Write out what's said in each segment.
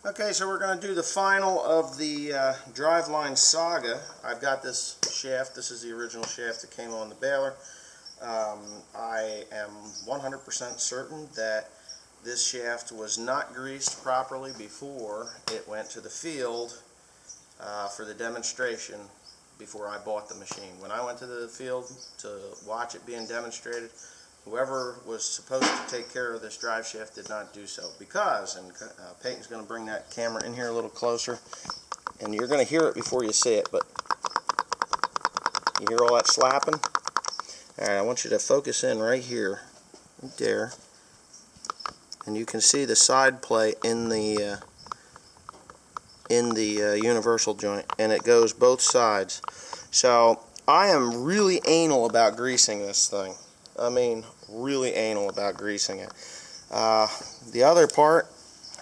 Okay, so we're going to do the final of the driveline saga. I've got this shaft. This is the original shaft that came on the baler. I am 100% certain that this shaft was not greased properly before it went to the field for the demonstration before I bought the machine. When I went to the field to watch it being demonstrated, whoever was supposed to take care of this drive shaft did not do so because, and Peyton's going to bring that camera in here a little closer, and you're going to hear it before you see it, but you hear all that slapping? Alright, I want you to focus in right here, right there, and you can see the side plate in the universal joint, and it goes both sides. So I am really anal about greasing this thing. I mean, really anal about greasing it. The other part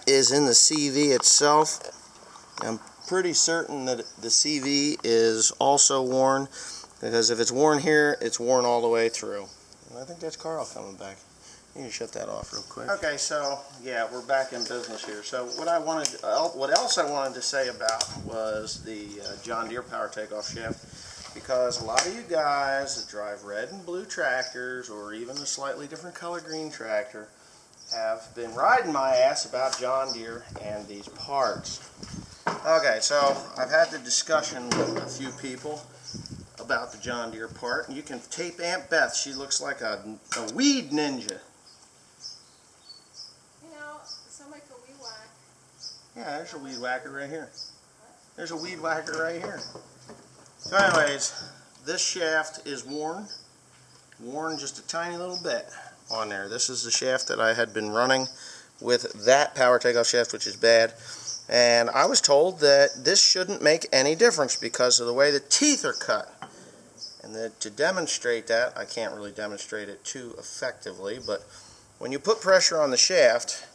is in the CV itself. I'm pretty certain that the CV is also worn, because if it's worn here, it's worn all the way through. And I think that's Carl coming back. You can shut that off real quick. Okay, so yeah, we're back in business here. So what else I wanted to say about was the John Deere power takeoff shaft. Because a lot of you guys that drive red and blue tractors, or even a slightly different color green tractor, have been riding my ass about John Deere and these parts. Okay, so I've had the discussion with a few people about the John Deere part, and you can tape Aunt Beth. She looks like a weed ninja. You know, some like a weed whack. Yeah, there's a weed whacker right here. There's a weed whacker right here. So anyways, this shaft is worn just a tiny little bit on there. This is the shaft that I had been running with that power takeoff shaft, which is bad. And I was told that this shouldn't make any difference because of the way the teeth are cut. And to demonstrate that, I can't really demonstrate it too effectively, but when you put pressure on the shaft,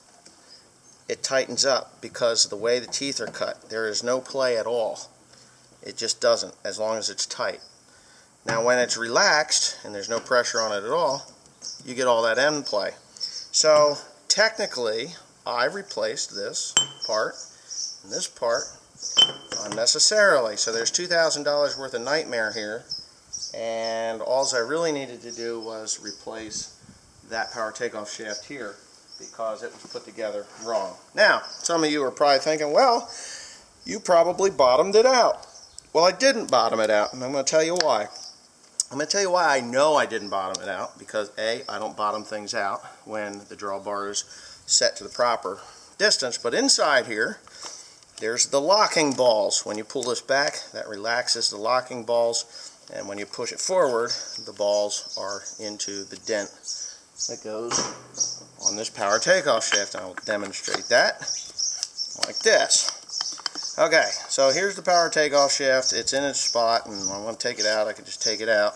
it tightens up because of the way the teeth are cut. There is no play at all. It just doesn't, as long as it's tight. Now when it's relaxed and there's no pressure on it at all, you get all that end play. So technically, I replaced this part and this part unnecessarily. So there's $2,000 worth of nightmare here, and all I really needed to do was replace that power takeoff shaft here because it was put together wrong. Now, some of you are probably thinking, well, you probably bottomed it out. Well, I didn't bottom it out, and I'm going to tell you why. I'm going to tell you why I know I didn't bottom it out, because A, I don't bottom things out when the drawbar is set to the proper distance, but inside here, there's the locking balls. When you pull this back, that relaxes the locking balls, and when you push it forward, the balls are into the dent that goes on this power takeoff shaft. I'll demonstrate that like this. Okay, so here's the power takeoff shaft. It's in its spot, and I want to take it out. I can just take it out.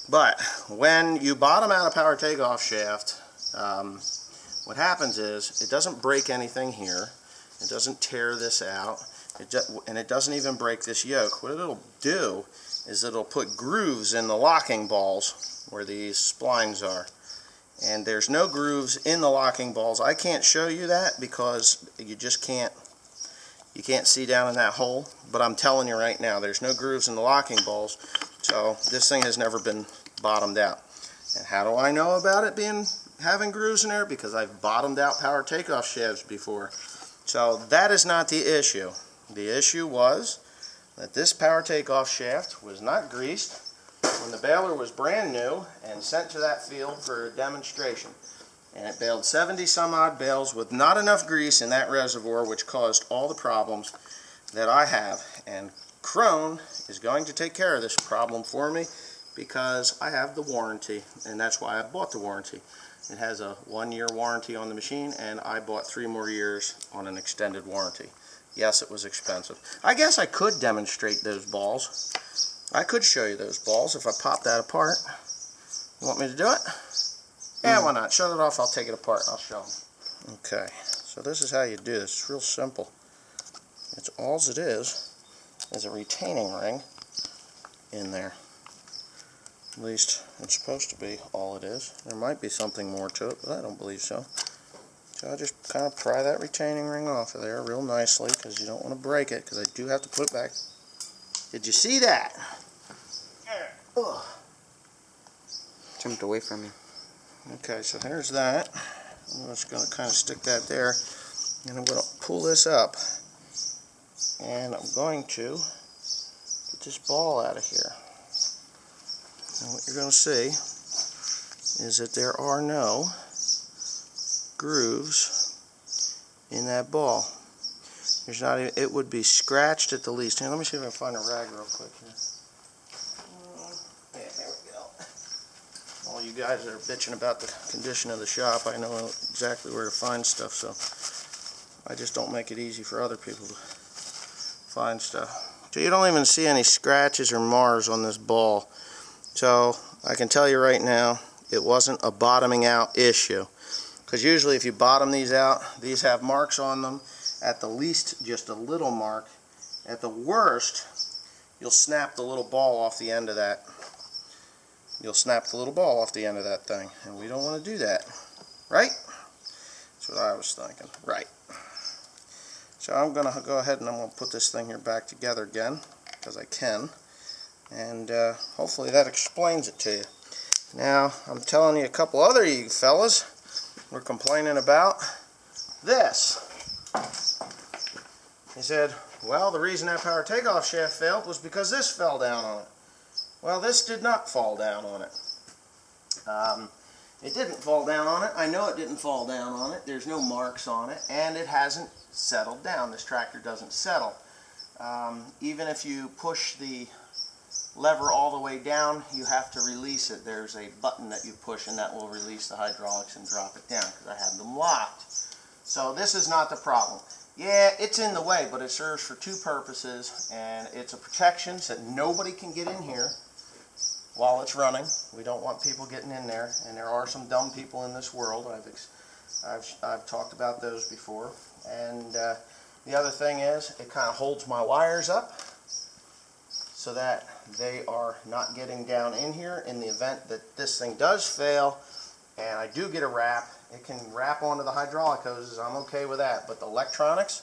But when you bottom out a power takeoff shaft, what happens is it doesn't break anything here. It doesn't tear this out, and it doesn't even break this yoke. What it'll do is it'll put grooves in the locking balls where these splines are. And there's no grooves in the locking balls. I can't show you that because you just can't. You can't see down in that hole, but I'm telling you right now, there's no grooves in the locking balls, so this thing has never been bottomed out. And how do I know about it having grooves in there? Because I've bottomed out power takeoff shafts before. So that is not the issue. The issue was that this power takeoff shaft was not greased when the baler was brand new and sent to that field for a demonstration. And it baled 70 some odd bales with not enough grease in that reservoir, which caused all the problems that I have. And Krone is going to take care of this problem for me because I have the warranty, and that's why I bought the warranty. It has a 1-year warranty on the machine, and I bought 3 more years on an extended warranty. Yes, it was expensive. I guess I could demonstrate those balls. I could show you those balls if I pop that apart. You want me to do it? Yeah, why not? Shut it off, I'll take it apart, and I'll show them. Okay, so this is how you do this. It's real simple. It's all it is a retaining ring in there. At least it's supposed to be all it is. There might be something more to it, but I don't believe so. So I'll just kind of pry that retaining ring off of there real nicely, because you don't want to break it, because I do have to put it back. Did you see that? Ugh. Jumped away from me. Okay, so here's that. I'm just going to kind of stick that there, and I'm going to pull this up, and I'm going to get this ball out of here. And what you're going to see is that there are no grooves in that ball. There's not even, it would be scratched at the least. Here, let me see if I can find a rag real quick here. Yeah, there we go. All you guys that are bitching about the condition of the shop, I know exactly where to find stuff, so I just don't make it easy for other people to find stuff. So you don't even see any scratches or mars on this ball. So I can tell you right now, it wasn't a bottoming out issue. Because usually if you bottom these out, these have marks on them. At the least, just a little mark. At the worst, you'll snap the little ball off the end of that. You'll snap the little ball off the end of that thing. And we don't want to do that. Right? That's what I was thinking. Right. So I'm going to go ahead and I'm going to put this thing here back together again, because I can. And hopefully that explains it to you. Now, I'm telling you a couple other you fellas were complaining about this. He said, well, the reason that power takeoff shaft failed was because this fell down on it. Well, this did not fall down on it. It didn't fall down on it. I know it didn't fall down on it. There's no marks on it, and it hasn't settled down. This tractor doesn't settle. Even if you push the lever all the way down, you have to release it. There's a button that you push, and that will release the hydraulics and drop it down, because I have them locked. So this is not the problem. Yeah, it's in the way, but it serves for two purposes, and it's a protection so that nobody can get in here while it's running. We don't want people getting in there, and there are some dumb people in this world. I've talked about those before. And the other thing is, it kind of holds my wires up so that they are not getting down in here in the event that this thing does fail and I do get a wrap. It can wrap onto the hydraulic hoses. I'm okay with that. But the electronics,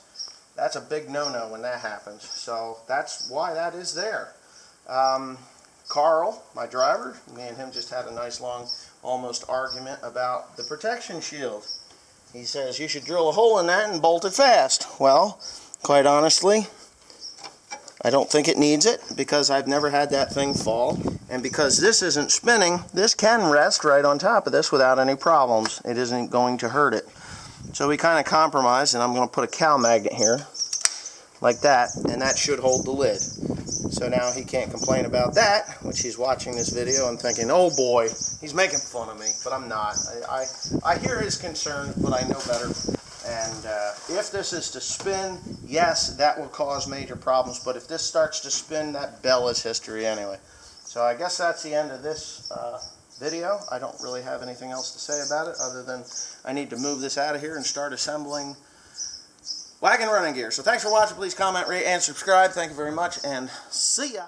that's a big no-no when that happens. So that's why that is there. Carl, my driver, me and him just had a nice long almost argument about the protection shield. He says you should drill a hole in that and bolt it fast. Well, quite honestly, I don't think it needs it, because I've never had that thing fall, and because this isn't spinning, this can rest right on top of this without any problems. It isn't going to hurt it. So we kind of compromised, and I'm going to put a cow magnet here like that, and that should hold the lid. So now he can't complain about that, which he's watching this video and thinking, oh boy, he's making fun of me, but I'm not. I hear his concerns, but I know better. And if this is to spin, yes, that will cause major problems. But if this starts to spin, that bell is history anyway. So I guess that's the end of this video. I don't really have anything else to say about it other than I need to move this out of here and start assembling wagon running gear. So thanks for watching. Please comment, rate, and subscribe. Thank you very much, and see ya.